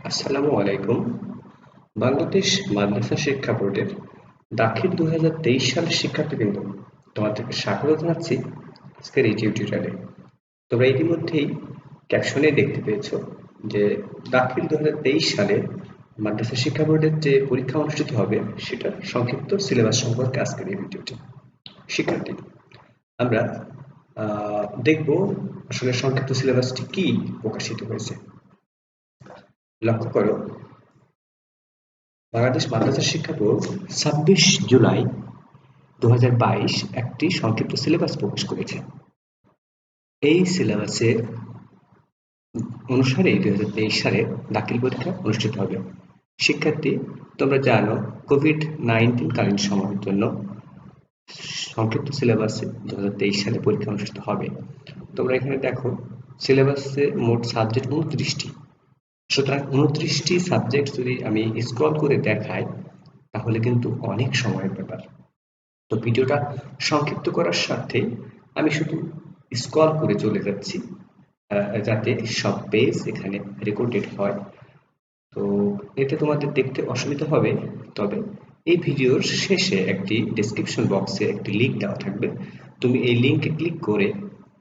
আসসালামু আলাইকুম। বাংলাদেশ মাদ্রাসা শিক্ষা বোর্ডের দাখিল 2023 সালের শিক্ষার্থীবৃন্দ, তোমাদেরকে স্বাগত জানাচ্ছি আজকের এই টিউটোরিয়ালে। তোমরা ইতিমধ্যেই ক্যাপশনে দেখতে পেয়েছো যে দাখিল 2023 সালে মাদ্রাসা শিক্ষা বোর্ডের যে পরীক্ষা অনুষ্ঠিত হবে সেটার সংক্ষিপ্ত সিলেবাস সম্পর্কে আজকের এই ভিডিওটি। শিক্ষার্থী, আমরা দেখব আসলে সংক্ষিপ্ত সিলেবাসটি কি প্রকাশিত হয়েছে। লক্ষ্য করো, বাংলাদেশ মাদ্রাসা শিক্ষা বোর্ড 26 জুলাই 2022 একটি সংক্ষিপ্ত সিলেবাস প্রকাশ করেছে। এই সিলেবাসের অনুসারে 2023 সালে দাখিল পরীক্ষা অনুষ্ঠিত হবে। শিক্ষার্থী, তোমরা জানো কোভিড-19 কালীন সময়ের জন্য সংক্ষিপ্ত সিলেবাসে 2023 সালে পরীক্ষা অনুষ্ঠিত হবে। তোমরা এখানে দেখো সিলেবাসে মোট সাবজেক্ট 29টি। সুতরাং 29টি সাবজেক্ট যদি আমি স্ক্রল করে দেখাই তাহলে কিন্তু অনেক সময়ের ব্যাপার। তো ভিডিওটা সংক্ষিপ্ত করার স্বার্থে আমি শুধু স্ক্রল করে চলে যাচ্ছি যাতে সব পেজ এখানে রেকর্ডেড হয়। তো এতে তোমাদের দেখতে অসুবিধা হবে, তবে এই ভিডিওর শেষে একটি ডেসক্রিপশন বক্সে একটি লিঙ্ক দেওয়া থাকবে। তুমি এই লিঙ্কে ক্লিক করে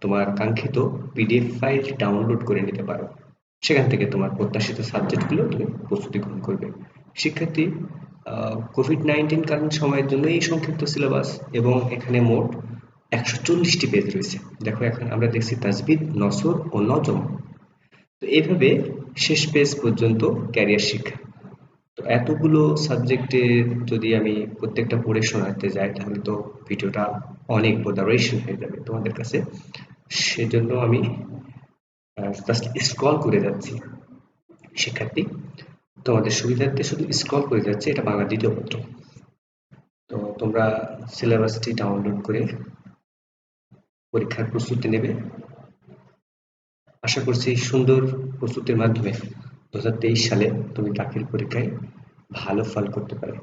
তোমার কাঙ্ক্ষিত পিডিএফ ফাইল ডাউনলোড করে নিতে পারো। সেখান থেকে তোমার প্রত্যাশিত সাবজেক্টগুলো তুমি প্রস্তুতি গ্রহণ করবে। শিক্ষার্থী, কোভিড-19 কালীন সময়ের জন্য এই সংক্ষিপ্ত সিলেবাস এবং এখানে মোট 140টি পেজ রয়েছে। দেখো, এখন আমরা দেখছি তাজবিদ, নসর ও নজম। তো এইভাবে শেষ পেজ পর্যন্ত ক্যারিয়ার শিক্ষা। তো এতগুলো সাবজেক্টে যদি আমি প্রত্যেকটা পড়ে শোনাতে যাই তাহলে তো ভিডিওটা অনেক বোদারেশন হয়ে যাবে তোমাদের কাছে। সেজন্য আমি জাস্ট স্ক্রল করে যাচ্ছি। শিক্ষার্থী, তোমাদের সুবিধার্থে শুধু স্ক্রল করে যাচ্ছে, এটা বাংলা দ্বিতীয় পত্র। তো তোমরা সিলেবাসটি ডাউনলোড করে পরীক্ষার প্রস্তুতি নেবে। আশা করছি সুন্দর প্রস্তুতির মাধ্যমে 2023 সালে তুমি দাখিল পরীক্ষায় ভালো ফল করতে পারবে।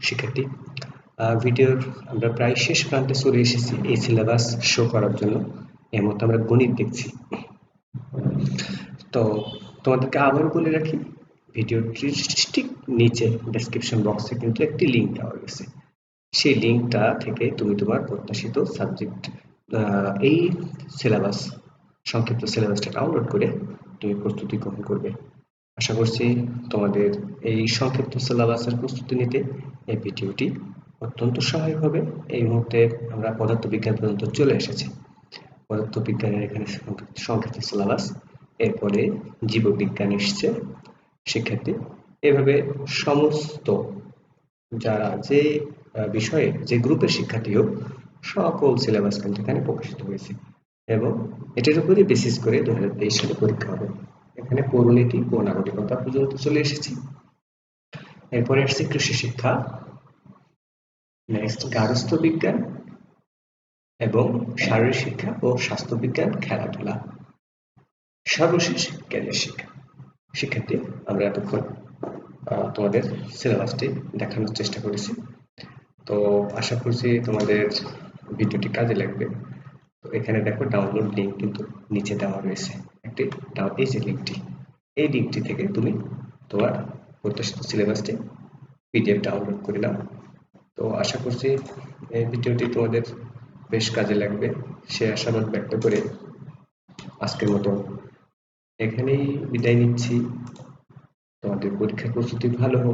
শিক্ষার্থী, ভিডিওর আমরা প্রায় শেষ প্রান্তে চলে এসেছি এই সিলেবাস শো করার জন্য। এর মধ্যে আমরা গণিত দেখছি। তো তোমাদেরকে আবারও বলে রাখি, ভিডিওটির ঠিক নিচে ডেসক্রিপশন বক্সে কিন্তু একটি লিঙ্ক দেওয়া গেছে। সেই লিঙ্কটা থেকে তুমি তোমার প্রত্যাশিত সাবজেক্ট এই সিলেবাস সংক্ষিপ্ত সিলেবাসটা ডাউনলোড করে তুমি প্রস্তুতি গ্রহণ করবে। আশা করছি তোমাদের এই সংক্ষিপ্ত সিলেবাসের প্রস্তুতি নিতে এই ভিডিওটি অত্যন্ত সহায়ক হবে। এই মুহূর্তে আমরা পদার্থবিজ্ঞান পর্যন্ত চলে এসেছি। পদার্থবিজ্ঞানের এখানে সংক্ষিপ্ত সিলেবাস, এরপরে জীববিজ্ঞান এসছে। শিক্ষার্থী, এভাবে সমস্ত যারা যে বিষয়ে যে গ্রুপের শিক্ষার্থী হোক সকল সিলেবাস কিন্তু এখানে প্রকাশিত হয়েছে এবং এটার উপরই বেসিস করে 2023 সালে পরীক্ষা হবে। এখানে পৌরনীতি ও নাগরিকতা পর্যন্ত চলে এসেছি। এরপরে আসছে কৃষি শিক্ষা, নেক্সট গার্হস্থ্য বিজ্ঞান এবং শারীরিক শিক্ষা ও স্বাস্থ্য বিজ্ঞান, খেলাধুলা, সর্বশেষ ক্যারিয়ার শিক্ষা। শিক্ষার্থী, আমরা এতক্ষণ তোমাদের সিলেবাসটি দেখানোর চেষ্টা করেছি। তো আশা করছি তোমাদের ভিডিওটি কাজে লাগবে। তো এখানে দেখো ডাউনলোড লিঙ্ক কিন্তু নিচে দেওয়া রয়েছে একটি। এই যে লিঙ্কটি, এই লিঙ্কটি থেকে তুমি তোমার প্রত্যাশিত সিলেবাসটি পিডিএফ ডাউনলোড করে নাও। তো আশা করছি এই ভিডিওটি তোমাদের বেশ কাজে লাগবে সে আশাবাদ ব্যক্ত করে আজকের মতো এখানেই বিদায় নিচ্ছি। তোমাদের পরীক্ষার প্রস্তুতি ভালো হোক।